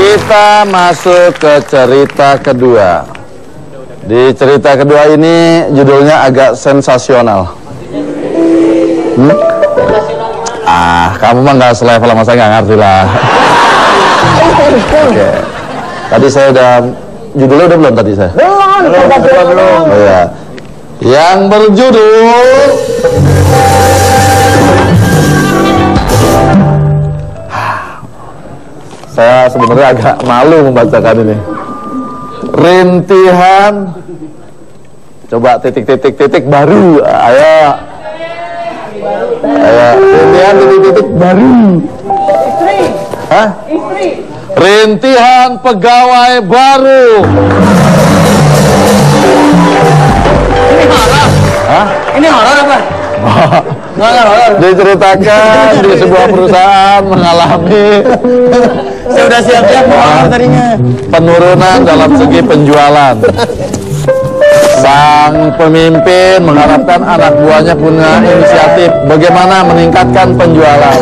Kita masuk ke cerita kedua. Di cerita kedua ini judulnya agak sensasional. Kamu mah nggak selevel sama saya, nggak ngerti lah. Oke. Tadi saya udah, judulnya udah belum tadi saya? Belum. Oh ya. Yang berjudul saya sebenarnya agak malu membacakan ini. Rintihan, coba titik baru. Ayo, rintihan titik baru. Hah? Rintihan pegawai baru. Ini horor. Hah? Ini horor apa? Diceritakan di sebuah perusahaan mengalami Saya udah siap-siap tadinya. penurunan dalam segi penjualan. Sang pemimpin mengharapkan anak buahnya punya inisiatif bagaimana meningkatkan penjualan.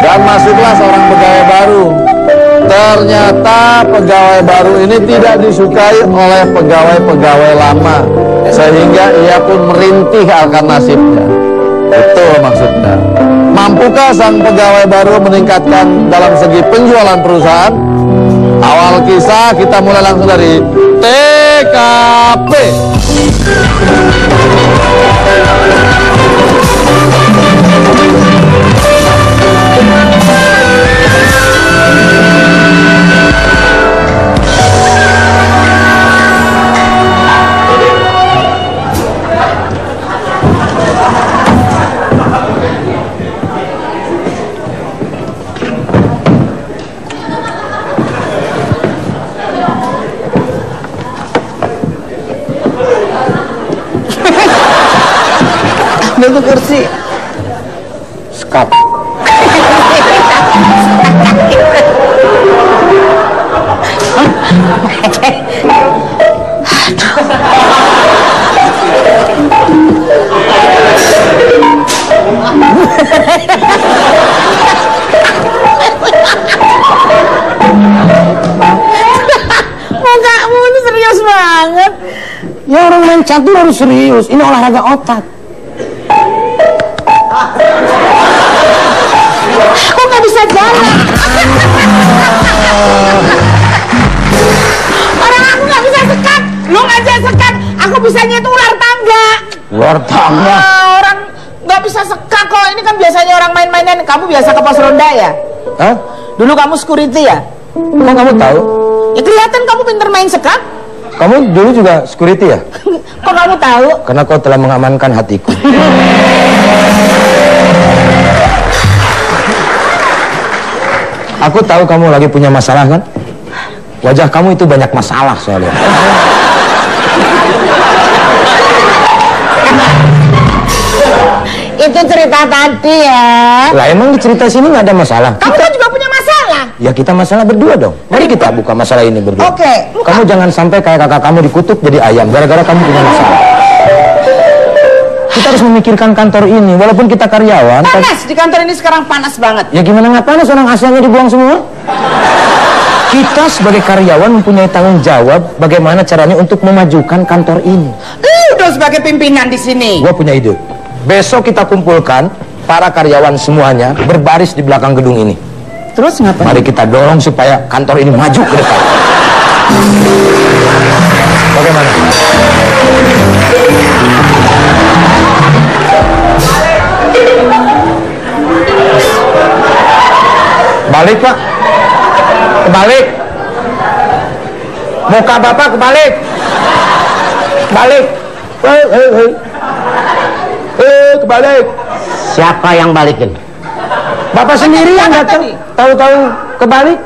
Dan masuklah seorang pegawai baru. Ternyata pegawai baru ini tidak disukai oleh pegawai-pegawai lama, sehingga ia pun merintih akan nasibnya. Itu maksudnya. Mampukah sang pegawai baru meningkatkan dalam segi penjualan perusahaan? Awal kisah kita mulai langsung dari TKP. Itu kursi. Skap. Mukamu ini serius banget. Ya orang main catur harus serius. Ini olahraga otak. Kok nggak bisa jalan? Orang aku nggak bisa sekat. Lu ngajak sekat, aku bisanya itu ular tangga. Luar tangga. Orang nggak bisa sekat kok. Ini kan biasanya orang main-mainan. Kamu biasa ke pos ronda ya? Hah? Dulu kamu security ya? Kok kamu tahu? Ya kelihatan kamu pinter main sekat. Kamu dulu juga security ya? Kok kamu tahu? Karena kau telah mengamankan hatiku. Aku tahu kamu lagi punya masalah kan? Wajah kamu itu banyak masalah soalnya. Itu cerita tadi ya. Lah emang di cerita sini nggak ada masalah? Kamu kan juga punya masalah. Ya kita masalah berdua dong. Mari kita buka masalah ini berdua. Oke. Kamu jangan sampai kayak kakak kamu dikutuk jadi ayam gara-gara kamu punya masalah. Kita harus memikirkan kantor ini, walaupun kita karyawan. Panas di kantor ini sekarang, panas banget. Ya gimana nggak panas, orang asalnya dibuang semua? Kita sebagai karyawan mempunyai tanggung jawab bagaimana caranya untuk memajukan kantor ini. Udah sebagai pimpinan di sini. Gua punya ide. Besok kita kumpulkan para karyawan semuanya berbaris di belakang gedung ini. Terus ngapain? Mari kita dorong supaya kantor ini maju ke depan. Bagaimana? Balik Pak. Kebalik. Muka Bapak kebalik. Balik. Kebalik. Siapa yang balikin? Bapak sendiri yang datang. Tahu-tahu kebalik.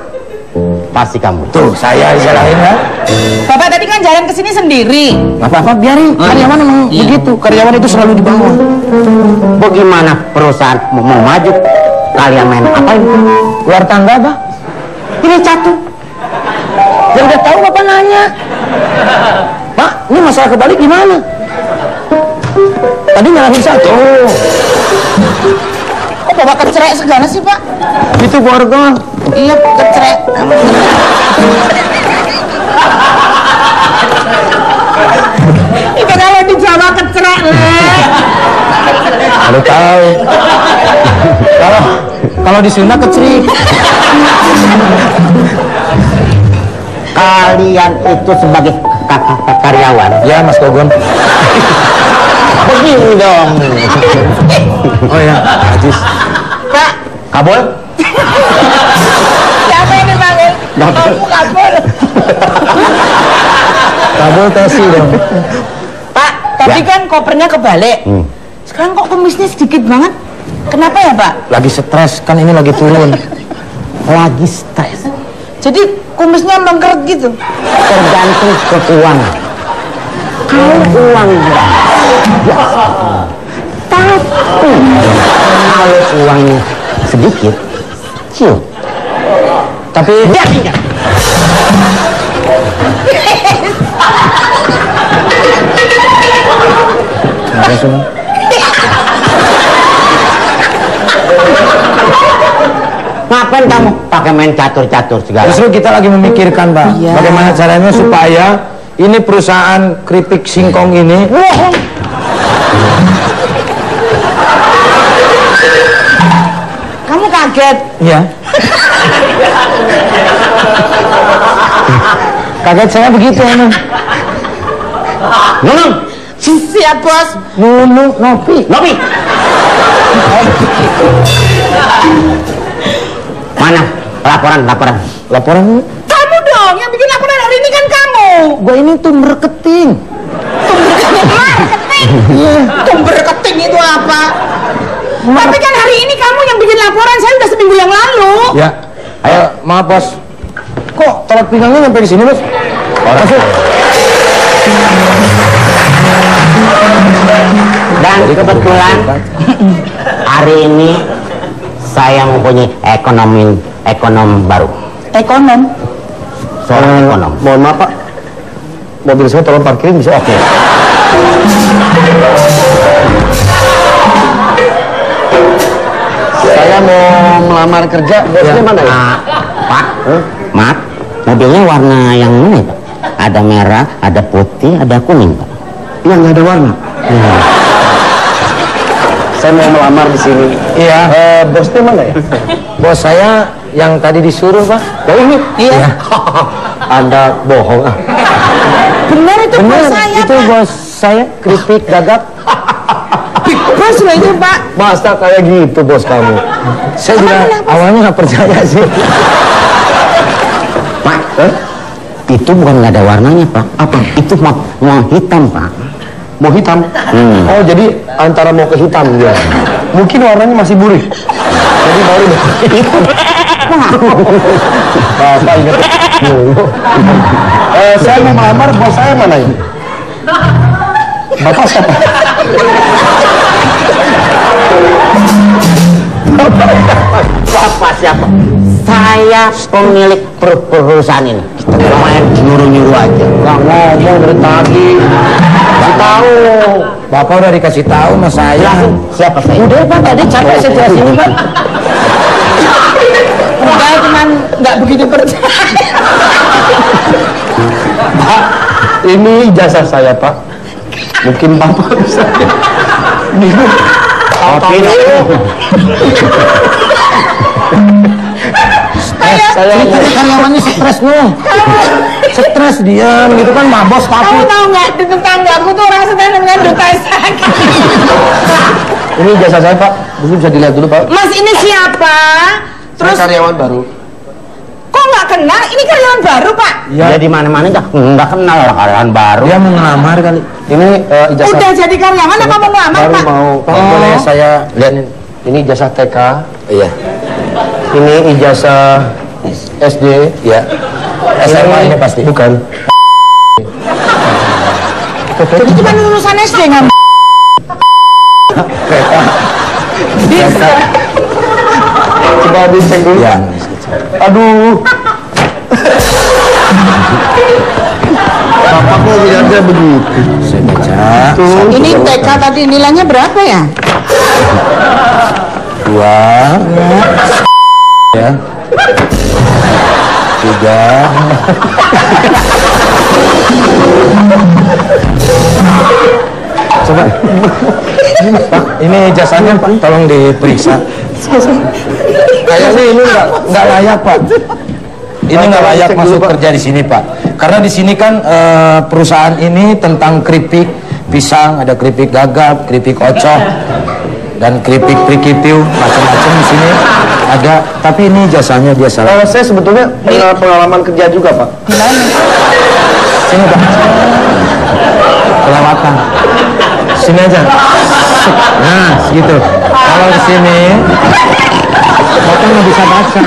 Pasti kamu. Tuh, saya disalahin ya. Bapak tadi kan jalan ke sini sendiri. Nggak apa-apa, biarin. Karyawan emang begitu. Karyawan itu selalu di bawah. Bagaimana perusahaan mau maju? Kalian main apa itu? Luar tangga, Pak. Ini catur. Yang udah tahu Bapak nanya. Pak, ini masalah kebalik gimana? Tadi nyalahin satu. bawa kecerek segala sih, Pak? Itu keluarga. Iya, kecerek. Itu kalau di Jawa kecerek, Le. Ada tahu. Kalau di Sunda kecerik. Kalian itu sebagai karyawan. Ya, Mas Kogon. Begini dong. Oh ya, Ajis. Pak, Kabul? siapa ini panggil? Kamu kabur. Kabul tesi dong. Pak, tadi kan kopernya kebalik. Sekarang kok kumisnya sedikit banget. Kenapa ya, Pak? Lagi stres, kan ini lagi turun. Lagi stres. Jadi kumisnya mengkeret gitu. Tergantung keuangan. Kalau uang biasa. Tapi kalau uangnya sedikit, cium. Tapi Dia tidak. Ada semua. Ngapain kamu pakai main catur-catur segala? Justru kita lagi memikirkan, Pak, Iya. bagaimana caranya supaya ini perusahaan keripik singkong ini Kamu kaget? ya. Kaget saya begitu emang. Nunung, Siap, Bos. Nunu ngopi. Nopi. Mana laporan? Laporan Kamu dong yang bikin laporan hari ini kan kamu. gue ini tuh marketing. Marketing. Tumber keting itu apa? Tapi kan hari ini kamu yang bikin laporan, saya udah seminggu yang lalu. Ya. Ayo, maaf, Bos. Kok tolak pinggangnya sampai di sini, Bos? Masuk. Dan kebetulan hari ini saya mempunyai ekonom baru. Ekonom. Seorang ekonom. Mohon maaf, Pak. Mobil saya tolong parkirin bisa? Oke. Saya mau melamar kerja. Bosnya mana ya? Pak, maaf, mobilnya warna yang mana ya, Pak? Ada merah, ada putih, ada kuning, Pak. Yang nggak ada warna. Saya mau melamar di sini. Iya. Bosnya mana ya? Bos saya yang tadi disuruh, Pak. Oh ini? Iya. Anda bohong. Benar itu bos saya, itu Pak. bos saya, keripik gagap. Bos loh itu, Pak. Masa kayak gitu bos kamu? Saya juga awalnya nggak percaya sih. Pak, itu bukan nggak ada warnanya, Pak. Apa? Itu mau hitam, Pak. Mau hitam? Oh jadi antara mau ke hitam dia. Mungkin warnanya masih burih. Jadi baru deh. Bapak ingat dulu. Saya mau melamar, bos saya mana ini? Bapak siapa? Bapak siapa? Saya pemilik perusahaan ini. Kita main nyuruh-nyuruh aja. Nggak ngomong dari tadi. Kasih tahu. Bapak udah dikasih tahu sama saya. Siapa saya? Udah Pak, tadi capek saya jelasin Pak. Enggak, cuman nggak begitu percaya. Pak, ini ijazah saya Pak. Mungkin Bapak bisa. Kopi Saya karyawannya stres nih. Stres diam gitu kan mabos Kamu tapi. tahu nggak di tetanggaku tuh orang sedang mengandung tai sakit. Ini ijazah saya Pak. Mungkin bisa dilihat dulu Pak. Mas ini siapa? Terus Terus karyawan baru. kok nggak kenal? Ini karyawan baru, Pak. Ya di mana-mana nggak kenal orang karyawan baru. Dia mau ngelamar kali. Ini ijazah. Udah jadi karyawan apa mau ngelamar, Baru Pak? mau. Boleh saya lihat. Ini ijazah TK. Iya. Ini ijazah SD. Iya. SMA ini pasti. Bukan. Jadi cuma lulusan SD nggak? Bisa. Coba dicek dulu. Ya. Aduh. Bapak kok lihatnya begitu? Saya baca. Ini TK tadi nilainya berapa ya? 2 ya 3 coba Pak, ini jasanya Pak, tolong diperiksa. Kayaknya ini nggak layak Pak. Ini nggak layak masuk kerja di sini Pak. Karena di sini kan perusahaan ini tentang keripik pisang, ada keripik gagap, keripik ocok, dan keripik prikitiu, macam-macam di sini ada. Tapi ini jasanya dia salah. Saya sebetulnya punya pengalaman kerja juga Pak. Sini Pak. Kelewatan. Sini aja. Nah, gitu. Kalau di sini, Bapak nggak bisa baca.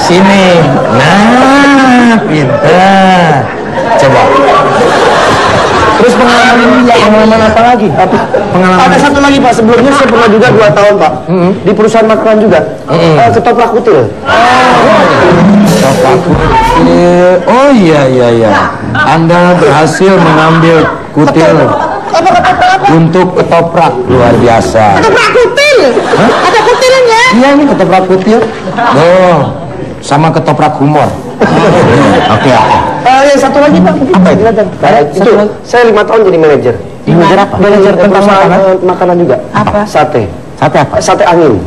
Sini. Nah, pintar. Coba. Terus pengalaman apa lagi? Pengalaman. Ada satu lagi Pak, sebelumnya saya pernah juga 2 tahun Pak di perusahaan makanan juga. Ketoprak kutil. Ketoprak kutil. Oh iya. Anda berhasil mengambil kutil untuk ketoprak, luar biasa. Ketoprak kutil. Ada kutilnya. Iya, ini ketoprak kutil. Oh, sama ketoprak humor. Oke. Yang satu lagi Pak, apa itu? Itu saya 5 tahun jadi manajer. Manajer apa? Manajer tentang makanan juga. Apa? Sate. Sate apa? Sate angin.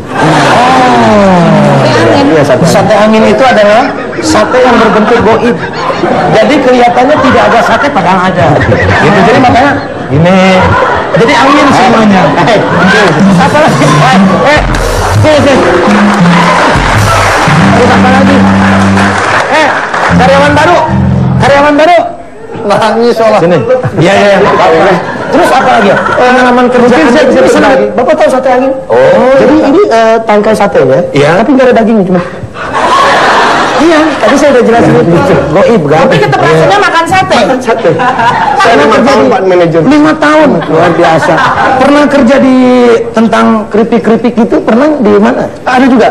Iya, Sate angin itu adalah sate yang berbentuk goib. Jadi kelihatannya tidak ada sate padahal ada. Gitu. Jadi makanya ini jadi angin semuanya. Apa lagi? Sini. Terus apa lagi? Karyawan baru. Nangis soalnya. Sini. Iya. Terus apa lagi? Pengalaman kerja. Mungkin bisa lagi. Bapak tahu sate angin? Oh. Jadi ini tangkai satenya, tapi nggak ada dagingnya cuma. Iya, tadi saya udah jelasin itu. Goib kan? Tapi ketopraknya makan sate. Sate. Saya 5 tahun Pak manajer. 5 tahun, luar biasa. Pernah kerja di tentang keripik-keripik gitu, pernah di mana? Ada juga.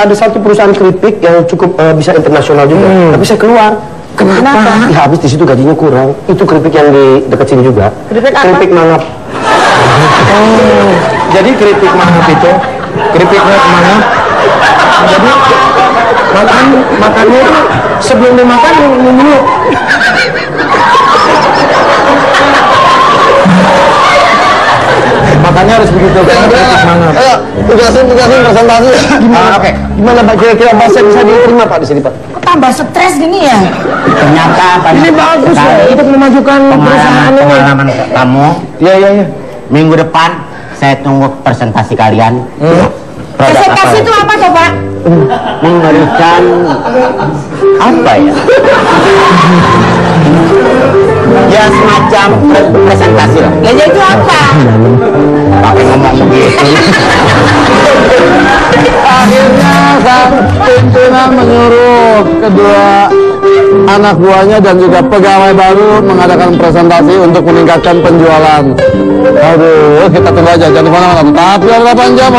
Ada satu perusahaan keripik yang cukup bisa internasional juga. Tapi saya keluar. Kenapa? Ya habis di situ gajinya kurang. Itu keripik yang di dekat sini juga. Keripik apa? Keripik mangap. Oh, jadi keripik mangap itu, keripik mangap. Jadi makannya itu sebelum dimakan minum dulu. Makannya harus begitu kan? Keripik mangap. Ayo, tugasin presentasi. Oke. Gimana Pak? Kira-kira bahasa bisa diterima Pak di sini Pak? Kok tambah stres gini ya? Ternyata Ini bagus ya untuk memajukan perusahaan ini. pengalaman kamu. Iya. Minggu depan saya tunggu presentasi kalian. Produk Presentasi apa? itu apa coba? Memberikan apa ya? Ya semacam presentasi lah. Ya itu apa? Pakai ngomong begitu. Akhirnya sang pimpinan menyuruh kedua anak buahnya dan juga pegawai baru mengadakan presentasi untuk meningkatkan penjualan. Aduh, kita tunggu aja, jangan kemana-mana. Tetap di 8 jam.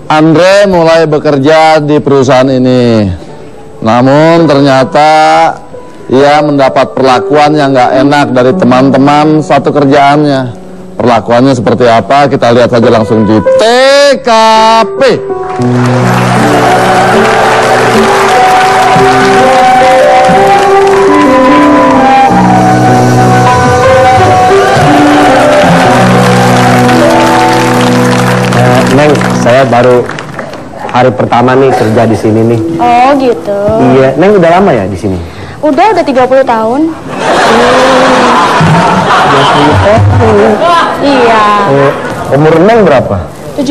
Andre mulai bekerja di perusahaan ini. Namun ternyata ia mendapat perlakuan yang nggak enak dari teman-teman satu kerjaannya. Perlakuannya seperti apa? Kita lihat saja langsung di TKP. Neng, saya baru hari pertama nih kerja di sini nih. Oh gitu. Iya, Neng udah lama ya di sini? Udah 30 tahun. Iya. Umur Neng berapa? 17.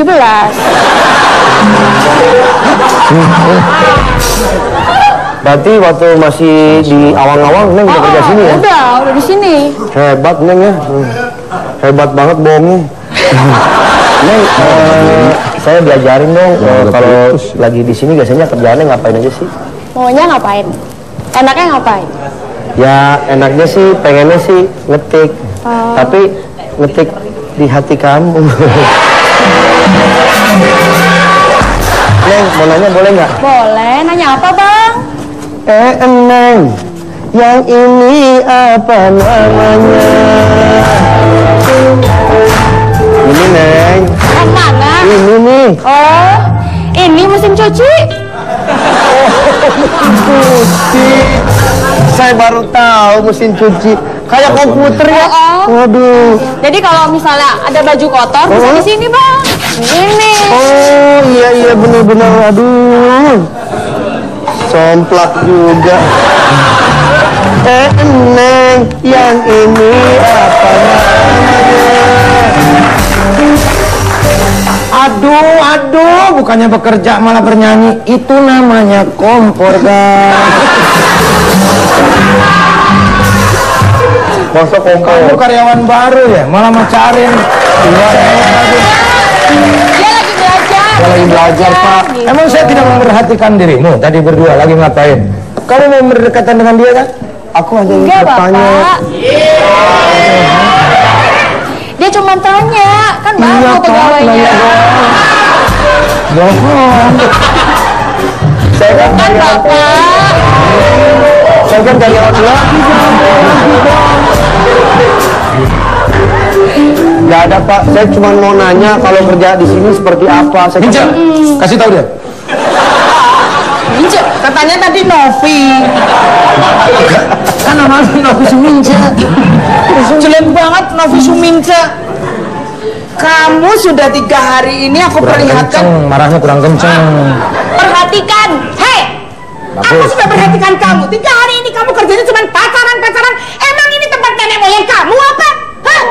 Berarti waktu masih di awang-awang Neng udah kerja sini ya? Udah di sini. Hebat Neng ya. Hebat banget bohongnya. Neng, saya belajarin dong kalau lagi di sini biasanya kerjaannya ngapain aja sih? Maunya ngapain? Enaknya ngapain? Ya enaknya sih pengennya sih ngetik, tapi ngetik di hati kamu. Neng, mau nanya boleh nggak? Boleh. Nanya apa bang? Neng, yang ini apa namanya? Ini Neng. Yang mana? Ini nih. Oh, ini mesin cuci. Cuci. Saya baru tahu mesin cuci. Kayak komputer ya. Waduh. Jadi kalau misalnya ada baju kotor, bisa di sini bang. Ini. Oh iya benar-benar. Aduh. Somplak juga. Neng, yang ini apa namanya? Aduh, bukannya bekerja malah bernyanyi. Itu namanya kompor, guys. Masa kompor? Kamu karyawan baru ya, malah macarin. Dia lagi belajar. Dia lagi belajar, Pak. Gitu. Emang saya tidak memperhatikan dirimu? Tadi berdua lagi ngapain? Kamu mau berdekatan dengan dia kan? Aku hanya ingin Enggak, bertanya. Bapak. Dia cuma tanya, kan baru pegawainya. Bohong. Saya kan Kan Bapak. karyawan lagi. Gak ada Pak, saya cuma mau nanya kalau kerja di sini seperti apa. Saya Mince, kasih tahu dia. Mince, katanya tadi Novi. Kan namanya Novi Sumince. Jelek banget Novi Sumince. Kamu sudah 3 hari ini aku Kurang perlihatkan. kenceng, marahnya kurang kenceng. Perhatikan. Hei, Aku sudah perhatikan kamu. 3 hari ini kamu kerjanya cuma pacaran. Emang ini tempat nenek moyang kamu apa? Hah?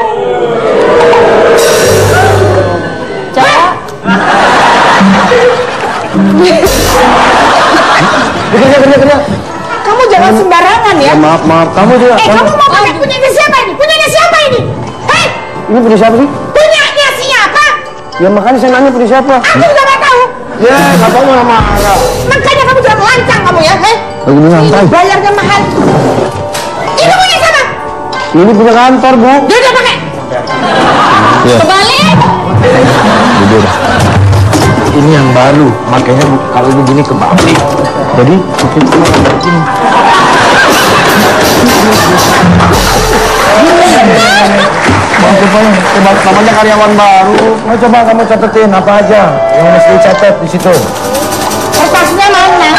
Cak. Kerja. Kamu jangan sembarangan ya. maaf, kamu juga. Kamu mau pakai punyanya siapa ini? Punyanya siapa ini? Hei, Ini punya siapa sih? punyanya siapa? Ya makanya saya nanya punya siapa. Aku juga nggak tahu. Ya, nggak tahu malah marah. Makanya kamu jangan lancang kamu ya. Hei, Lagi di lantai. ini bayarnya mahal. Ini punya siapa? Ini punya kantor, Bu. Dia udah pakai. Kebalik. Ini yang baru, makanya kalau begini kebalik. Jadi, namanya karyawan baru. Mau coba kamu catetin apa aja yang mesti dicatat di situ. Kertasnya mana?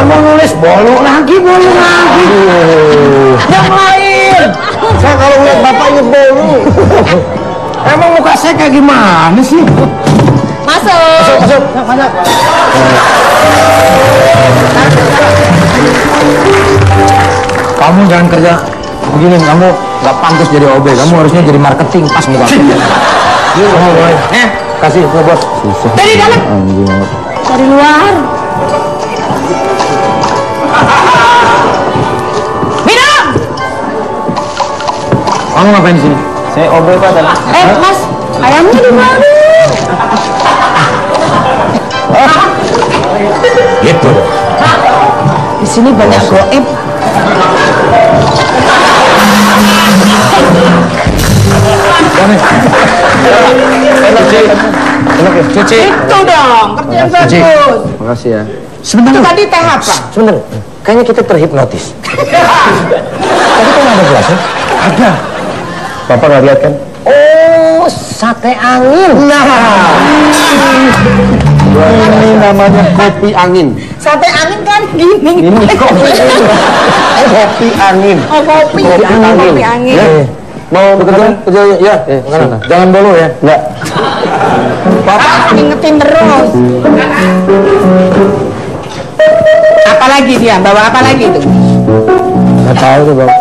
Kamu nulis bolu lagi. Yang lain. Saya kalau ngeliat bapak inget bolu. Emang muka saya kayak gimana sih? Masuk. Masuk. Kamu jangan kerja begini, kamu nggak pantas jadi OB. Kamu harusnya jadi marketing pas muka. Kamu mulai. Kasih ke bos. Dari dalam. Dari luar. Minum. Kamu ngapain di sini? Saya OB Pak tadi. Mas, ayamnya di mana? Gitu. Di sini banyak goib. Cuci. Itu dong, kerjaan bagus. Makasih ya. Itu tadi teh apa? Sebentar. Kayaknya kita terhipnotis. Tadi kan ada gelasnya? Ada. Bapak nggak lihat kan? Oh, sate angin. Nah, ini namanya kopi angin. Sate angin kan gini. Ini kopi angin. Oh, kopi. Kopi angin. Ya. Mau bekerja? Kerja ya. Makanan. Jangan bolu ya. Enggak. Bapak ngingetin terus. Apa lagi dia? Bawa apa lagi itu? Nggak tahu tuh Bang.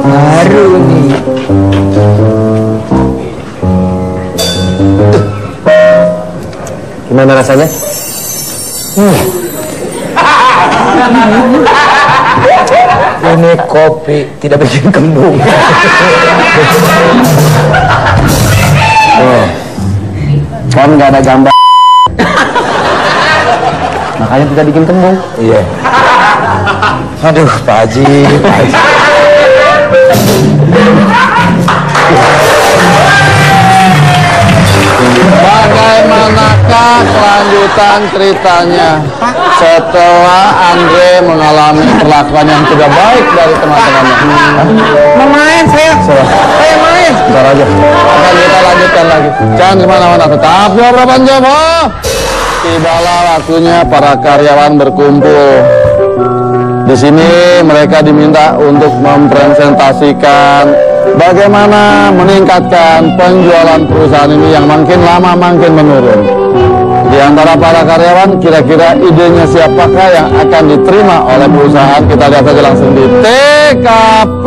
Baru nih. Gimana rasanya? Ini kopi tidak bikin kembung. Kan nggak ada gambar. Makanya tidak bikin kembung. Iya. Aduh, Pak Haji. Bagaimanakah kelanjutan ceritanya setelah Andre mengalami perlakuan yang tidak baik dari teman-temannya? Mau main saya main. Bentar aja, akan kita lanjutkan lagi. Jangan kemana-mana, tetap di Obrolan Jowo. Tibalah waktunya para karyawan berkumpul. Di sini mereka diminta untuk mempresentasikan bagaimana meningkatkan penjualan perusahaan ini yang makin lama makin menurun. Di antara para karyawan, kira-kira idenya siapakah yang akan diterima oleh perusahaan? Kita lihat saja langsung di TKP.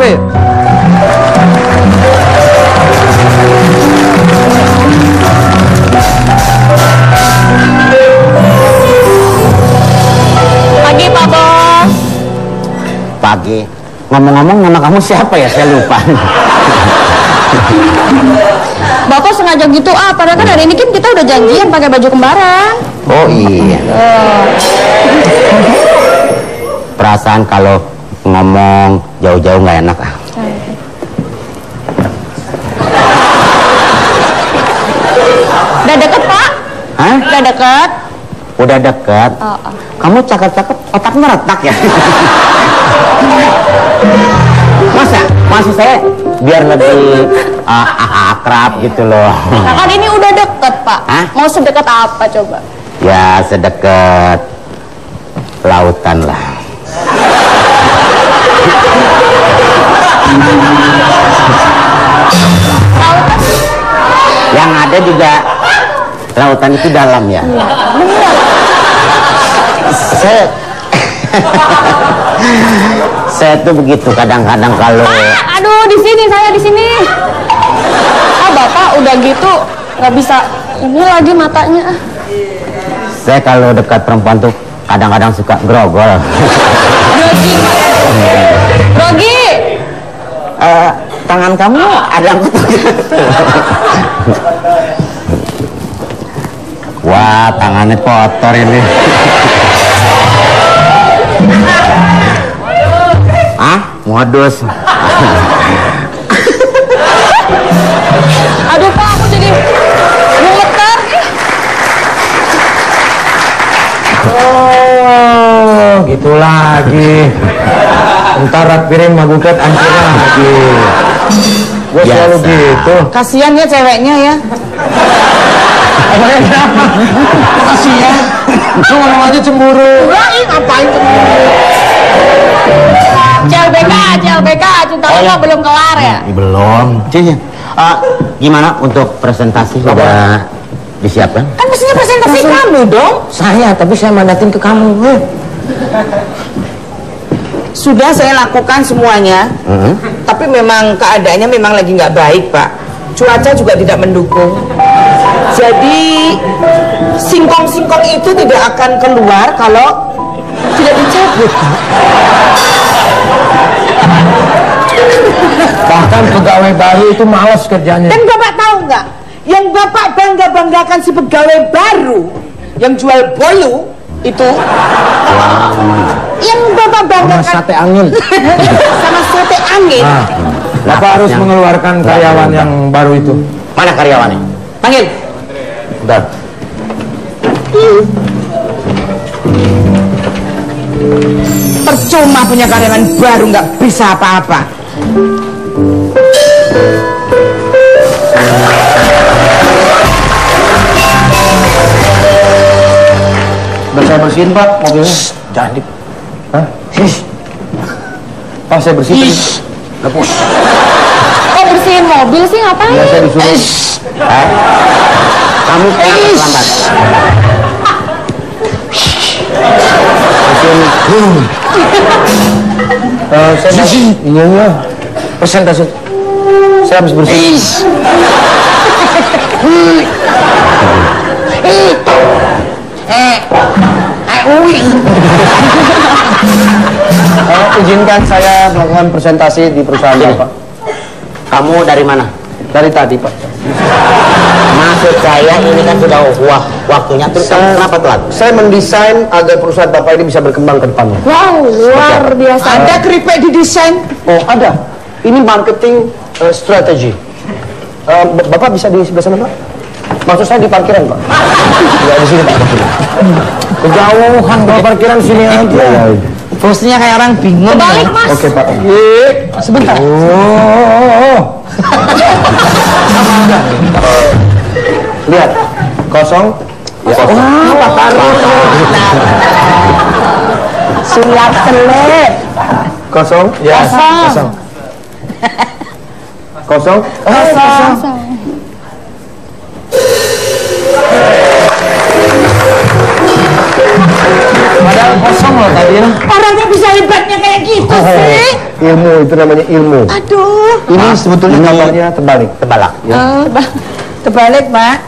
Pagi Pak Bos. Pagi. Ngomong-ngomong nama kamu siapa ya? Saya lupa. Bapak sengaja gitu padahal kan hari ini kan kita udah janjian pakai baju kembaran. Oh iya. Perasaan kalau ngomong jauh-jauh nggak enak. Udah deket Pak? Hah? Udah deket? Udah dekat. Kamu cakep-cakep, otaknya retak ya. Masih saya biar lebih akrab gitu loh. Nah, kan ini udah deket Pak. Hah? Mau sedekat apa coba? Ya sedekat lautan lah. Lautan? Yang ada juga lautan itu dalam ya. Saya tuh begitu kadang-kadang kalau Aduh, di sini saya di sini. Bapak udah gitu nggak bisa ini lagi matanya. saya kalau dekat perempuan tuh kadang-kadang suka grogol. Grogi. Tangan kamu ada yang wah, tangannya kotor ini. Modus. Aduh Pak, aku jadi gemeter. Oh, gitu lagi. Entar rak piring maguket ancur lagi. Gue selalu gitu. Kasihan ya ceweknya ya. Kasihan. Lu ngomong aja cemburu. Ngapain cemburu? CLBK, cinta lo belum kelar ya? Belum. Gimana untuk presentasi sudah disiapkan? Kan mestinya presentasi kamu dong. Saya, tapi saya mandatin ke kamu. Sudah saya lakukan semuanya. Tapi memang keadaannya memang lagi nggak baik Pak. Cuaca juga tidak mendukung. Jadi singkong-singkong itu tidak akan keluar kalau tidak dicabut. Bahkan pegawai baru itu malas kerjanya. Dan Bapak tahu nggak? Yang Bapak bangga-banggakan si pegawai baru yang jual bolu itu, yang Bapak Sama banggakan sate angin. sama sate angin. Bapak harus mengeluarkan karyawan yang baru itu. Mana karyawannya? Panggil. Bentar. Percuma punya karyawan baru nggak bisa apa-apa. Udah saya bersihin Pak mobilnya. Jangan di. Hah? Pak saya bersihin. Lepus. Kok bersihin mobil sih ngapain? Ya saya disuruh. Kamu terlambat. Saya iya. Presentasi. Saya habis bersihin. Izinkan saya melakukan presentasi di perusahaan Bapak. Kamu dari mana? Dari tadi, Pak. Maksud saya ini kan sudah waktunya, terus kenapa telat? Saya mendesain agar perusahaan Bapak ini bisa berkembang ke depannya. Wow, luar biasa. Ada keripik di desain. Oh, ada. Ini marketing strategi. Bapak bisa di sebelah sana, Pak? Maksud saya di parkiran, Pak. Ya, di sini, Pak. Kejauhan kalau parkiran sini aja. Posnya kayak orang bingung. Kebalik, Mas. Oke, Pak. Sebentar. Lihat. Kosong. Wah, Pak Karno. Sulap telep. Kosong. Ya, Kosong. Kosong. Kosong. Padahal kosong loh tadi ya. Orangnya bisa hebatnya kayak gitu sih. Ilmu, itu namanya ilmu. Aduh. Ini sebetulnya gambarnya terbalik. Tebalak. Ya. Terbalik, Mak.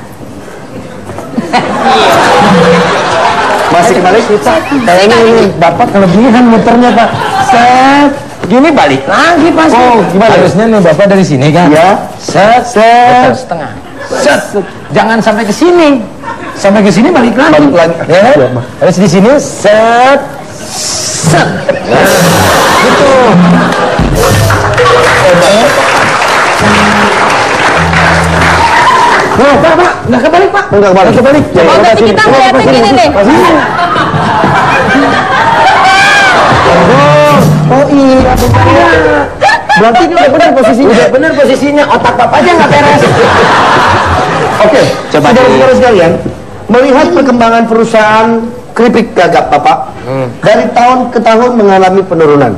Masih kebalik? Kayaknya ini Bapak kelebihan muternya Pak. Set. Gini balik lagi pasti. Oh, gimana? Harusnya nih Bapak dari sini kan. Ya. Set. Putar setengah. Set. Jangan sampai ke sini. Sampai ke sini balik lagi. Balik lagi. Ya. Ya, Ma. Harus di sini set. Set. Nah, gitu. Wah, Pak, nggak kebalik, Pak. Enggak kebalik. Nggak kebalik. Ya, Oh, berarti kita ngeliatnya gini deh. Oh iya, berarti ini udah benar posisinya. Udah benar posisinya, otak Bapak aja nggak beres. Oke, saudara-saudara sekalian, melihat perkembangan perusahaan keripik gagap Bapak dari tahun ke tahun mengalami penurunan.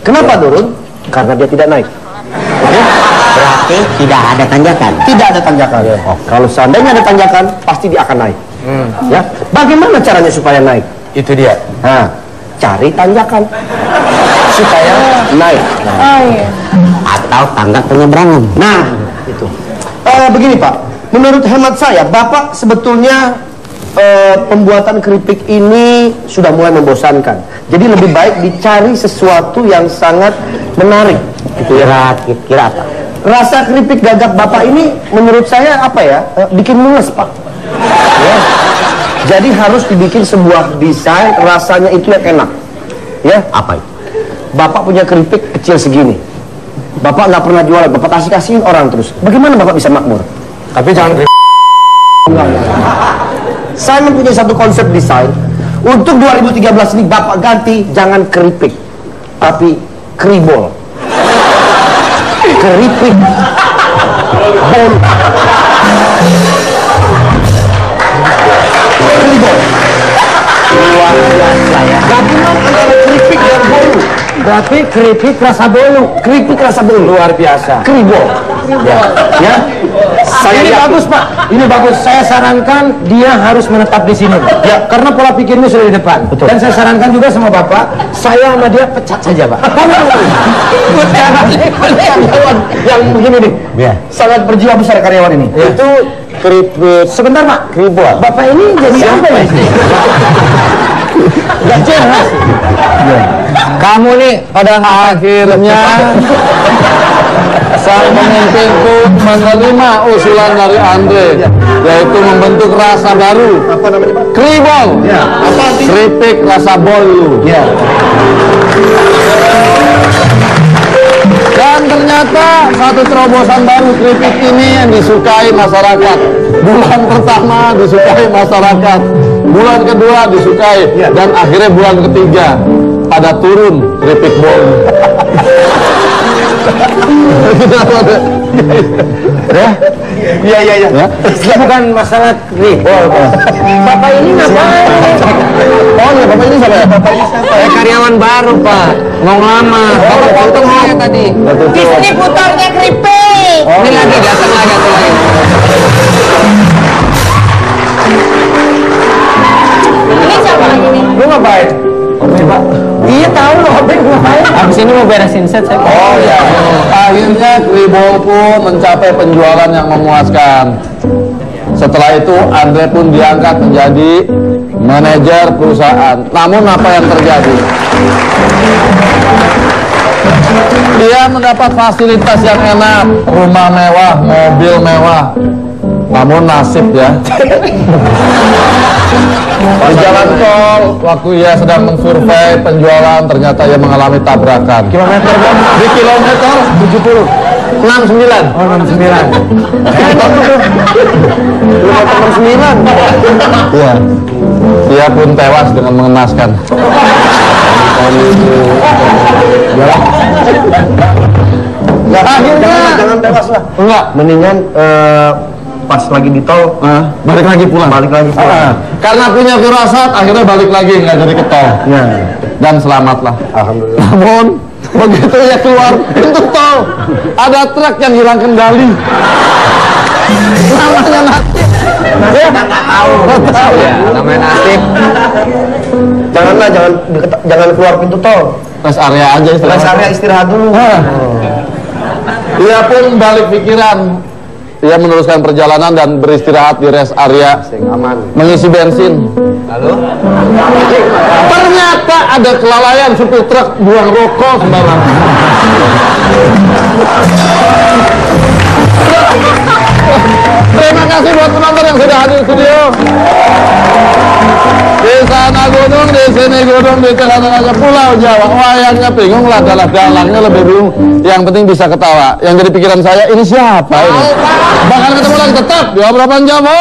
Kenapa turun? Karena dia tidak naik. Berarti tidak ada tanjakan. Tidak ada tanjakan. Oh, kalau seandainya ada tanjakan, pasti dia akan naik. Ya, bagaimana caranya supaya naik? Itu dia. Nah, cari tanjakan supaya naik. Oh iya. Atau tangga penyeberangan. Nah, itu. Begini Pak, menurut hemat saya, Bapak sebetulnya pembuatan keripik ini sudah mulai membosankan. Jadi lebih baik dicari sesuatu yang sangat menarik. Kira-kira apa? Rasa keripik gagap Bapak ini menurut saya apa ya? Bikin mules Pak. Ya. Jadi harus dibikin sebuah desain rasanya itu yang enak. Ya, Apa itu? Bapak punya keripik kecil segini. Bapak nggak pernah jualan, Bapak kasih-kasihin orang terus. Bagaimana Bapak bisa makmur? Tapi jangan Enggak. Saya mempunyai satu konsep desain. Untuk 2013 ini Bapak ganti jangan keripik, tapi keribol. Keripik. Bol. Keribol. Luar biasa ya. Gabungan antara keripik dan bolu. berarti keripik rasa bolu. Keripik rasa bolu. Luar biasa. Keribol. Ya. Saya Ini yakin. bagus Pak, ini bagus. Saya sarankan dia harus menetap di sini. Ya, karena pola pikirnya sudah di depan. Betul. Dan saya sarankan juga sama Bapak, saya sama dia pecat saja Pak. Yang begini nih, Ya. sangat berjiwa besar karyawan ini. Ya. Itu keripik. Sebentar Pak, Keribol. Bapak ini jadi apa ya? Gak jelas. Kamu nih pada akhirnya saya memimpinku menerima usulan dari Andre, yaitu membentuk rasa baru. Apa namanya Pak? Keribol. Ya. Apa artinya? Keripik rasa bolu. Ya. Dan ternyata satu terobosan baru keripik ini yang disukai masyarakat. Bulan pertama disukai masyarakat, bulan kedua disukai, dan akhirnya bulan ketiga pada turun keripik bolu. Iya. Ini bukan masalah keribol. Bapak ini ngapain? Oh ya, Bapak ini siapa ya? Bapak ini siapa? Saya karyawan baru Pak, mau ngelamar. Bapak potong aja tadi. Distributornya keripik. Ini lagi datang lagi. Ini siapa lagi nih? Lu ngapain? Oke Pak. Iya tahu loh, Oke ngapain? Habis ini mau beresin set saya. Oh ya. Akhirnya Keribol pun mencapai penjualan yang memuaskan. Setelah itu Andre pun diangkat menjadi manajer perusahaan. Namun apa yang terjadi? Dia mendapat fasilitas yang enak, rumah mewah, mobil mewah. Namun nasib ya. Di jalan tol, waktu ia sedang mensurvei penjualan, ternyata ia mengalami tabrakan. Kilometer berapa? Di kilometer 70. 69. Oh, 69. Kilometer 69. Iya. Ia pun tewas dengan mengenaskan. Ya, Akhirnya- jangan tewas lah. Enggak. Mendingan pas lagi di tol Balik lagi pulang. balik lagi pulang. Karena punya firasat, akhirnya balik lagi nggak jadi ke tol. Ya, Dan selamatlah. alhamdulillah. Namun begitu ia keluar pintu tol, ada truk yang hilang kendali. Namanya nasib. Nggak tahu ya. Namanya nasib. Janganlah, jangan keluar pintu tol. Rest area aja Rest istilahnya. area istirahat dulu. Ia pun balik pikiran. Ia meneruskan perjalanan dan beristirahat di rest area, Aman. mengisi bensin. Lalu? Ternyata ada kelalaian supir truk buang rokok sembarangan. Terima kasih buat penonton yang sudah hadir di studio. Di sana gunung, di sini gunung, di tengah-tengahnya pulau Jawa. Wayangnya bingung lah, dalangnya lebih bingung. Yang penting bisa ketawa. Yang jadi pikiran saya, ini siapa ini? Bakal ketemu lagi tetap di obrolan Jawa.